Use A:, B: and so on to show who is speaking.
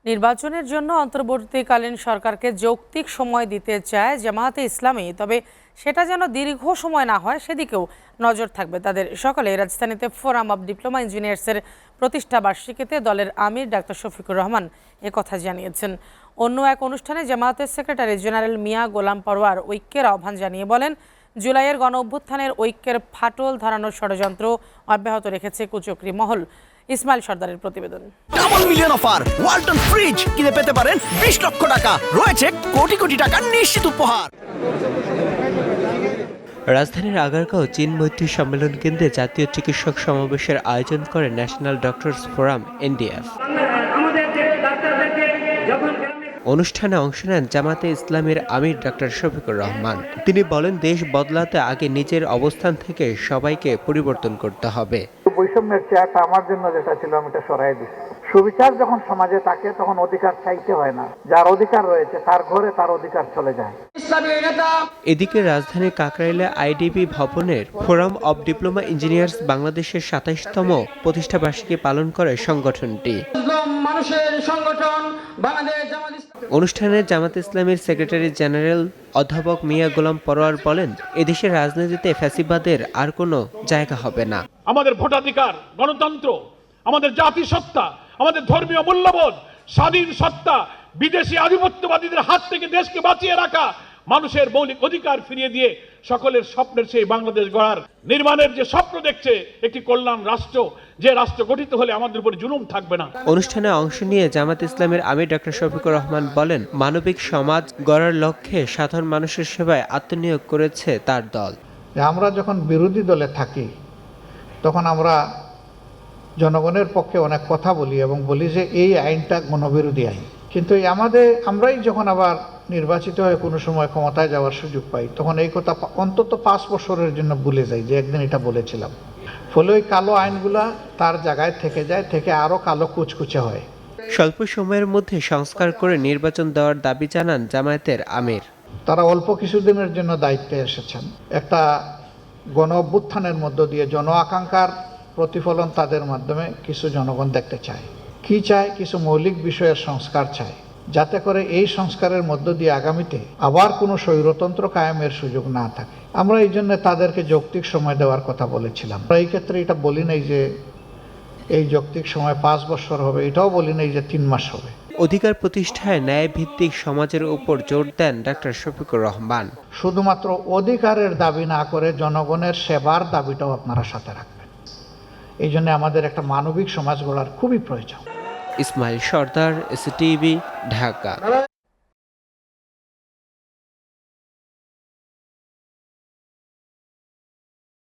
A: নির্বাচনের জন্য অন্তর্বর্তীকালীন সরকারকে যৌক্তিক সময় দিতে চায় জামায়াতে ইসলামী, তবে সেটা যেন দীর্ঘ সময় না হয় সেদিকেও নজর থাকবে তাদের। সকালে রাজধানীতে ফোরাম অব ডিপ্লোমা ইঞ্জিনিয়ার্সের প্রতিষ্ঠা বার্ষিকীতে দলের আমির ডাক্তার শফিকুর রহমান একথা জানিয়েছেন। অন্য এক অনুষ্ঠানে জামায়াতের সেক্রেটারি জেনারেল মিয়া গোলাম পরোয়ার ঐক্যের আহ্বান জানিয়ে বলেন, জুলাইয়ের গণ অভ্যুত্থানের ঐক্যের ফাটল ধরানোর ষড়যন্ত্র অব্যাহত রেখেছে কুচক্রী মহল। ইসমাইল সর্দারের প্রতিবেদন।
B: Double million offer Walton fridge কিনে পেতে পারেন 20 লক্ষ টাকা, রয়েছে কোটি কোটি টাকার নিশ্চিত উপহার।
C: রাজধানীর আগারগাঁও চীন মৈত্রী সম্মেলন কেন্দ্রে জাতীয় চিকিৎসক সমাবেশের আয়োজন করে ন্যাশনাল ডক্টরস ফোরাম এনডিএফ। অনুষ্ঠানে অংশ নেন জামায়াতে ইসলামীর আমির ডাক্তার শফিকুর রহমান। তিনি বলেন, দেশ বদলাতে আগে নিজের অবস্থান থেকে সবাইকে পরিবর্তন করতে হবে।
D: বৈষম্যের চেয়ারটা আমার জন্য যেটা ছিল আমি এটা সরাই দিচ্ছি। সুবিচার যখন সমাজে থাকে তখন অধিকার চাইতে হয় না, যার অধিকার রয়েছে তার ঘরে তার অধিকার চলে যায়।
C: এদিকে রাজধানীর কাকরাইলে আইডিবি ভবনের ফোরাম অব ডিপ্লোমা ইঞ্জিনিয়ার্স বাংলাদেশের ২৭তম প্রতিষ্ঠা বার্ষিকী পালন করে সংগঠনটি। অনুষ্ঠানে জামাত ইসলামীর সেক্রেটারি জেনারেল অধ্যাপক মিয়া গোলাম পরোয়ার বলেন, এদেশের রাজনীতিতে ফ্যাসিবাদের আর কোনো জায়গা হবে না।
E: আমাদের ভোটাধিকার, গণতন্ত্র, আমাদের জাতিসত্তা, আমাদের ধর্মীয় মূল্যবোধ, স্বাধীন সত্তা, বিদেশি আধিপত্যবাদীদের হাত থেকে দেশকে বাঁচিয়ে রাখা, মানুষের মৌলিক অধিকার ফিরিয়ে দিয়ে সকলের স্বপ্নের সেই বাংলাদেশ গড়ার নির্মাণের যে স্বপ্ন দেখছে একটি কল্যাণ রাষ্ট্র, যে রাষ্ট্র গঠিত হলে আমাদের উপর জুলুম থাকবে না।
C: অনুষ্ঠানে অংশ নিয়ে জামাত ইসলামের আমির ডাক্তার শফিকুর রহমান বলেন, মানবিক সমাজ গড়ার লক্ষ্যে সাধারণ মানুষের সেবায় আত্মনিয়োগ করেছে তার দল।
D: আমরা যখন বিরোধী দলে থাকি তখন আমরা জনগণের পক্ষে অনেক কথা বলি এবং বলি যে এই আইনটা গণবিরোধী আইন, কিন্তু আমরাই যখন আবার নির্বাচিত হয়ে কোনো সময় ক্ষমতায় যাওয়ার সুযোগ পাই তখন এই কথা অন্তত 5 বছরের জন্য ভুলে যাই যে একদিন এটা বলেছিলাম। ফলে ওই কালো আইনগুলা তার জায়গায় থেকে যায়, থেকে আরো কালো কুচকুচে হয়।
C: স্বল্প সময়ের মধ্যে সংস্কার করে নির্বাচন দেওয়ার দাবি জানান জামায়াতের আমির।
D: তারা অল্প কিছুদিনের জন্য দায়িত্বে এসেছেন, একটা গণ অভ্যুত্থানের মধ্য দিয়ে জন আকাঙ্ক্ষার প্রতিফলন তাদের মাধ্যমে কিছু জনগণ দেখতে চায়। কি চায়? কিছু মৌলিক বিষয়ের সংস্কার চায়, যাতে করে এই সংস্কারের মধ্য দিয়ে আগামীতে আবার কোনো স্বৈরতন্ত্র কায়েমের সুযোগ না থাকে। আমরা এই জন্য তাদেরকে যৌক্তিক সময় দেওয়ার কথা বলেছিলাম। এই ক্ষেত্রে এটা বলি নাই যে এই যৌক্তিক সময় 5 বছর হবে, এটাও বলি নাই যে 3 মাস হবে।
C: অধিকার প্রতিষ্ঠায় ন্যায় ভিত্তিক সমাজের উপর জোর দেন ডাক্তার শফিকুর রহমান।
D: শুধুমাত্র অধিকারের দাবি না করে জনগণের সেবার দাবিটাও আপনারা সাথে রাখবেন। এই জন্য আমাদের একটা মানবিক সমাজ গড়ার খুবই প্রয়োজন।
C: ইসমাইল সর্দার, এসটিভি, ঢাকা।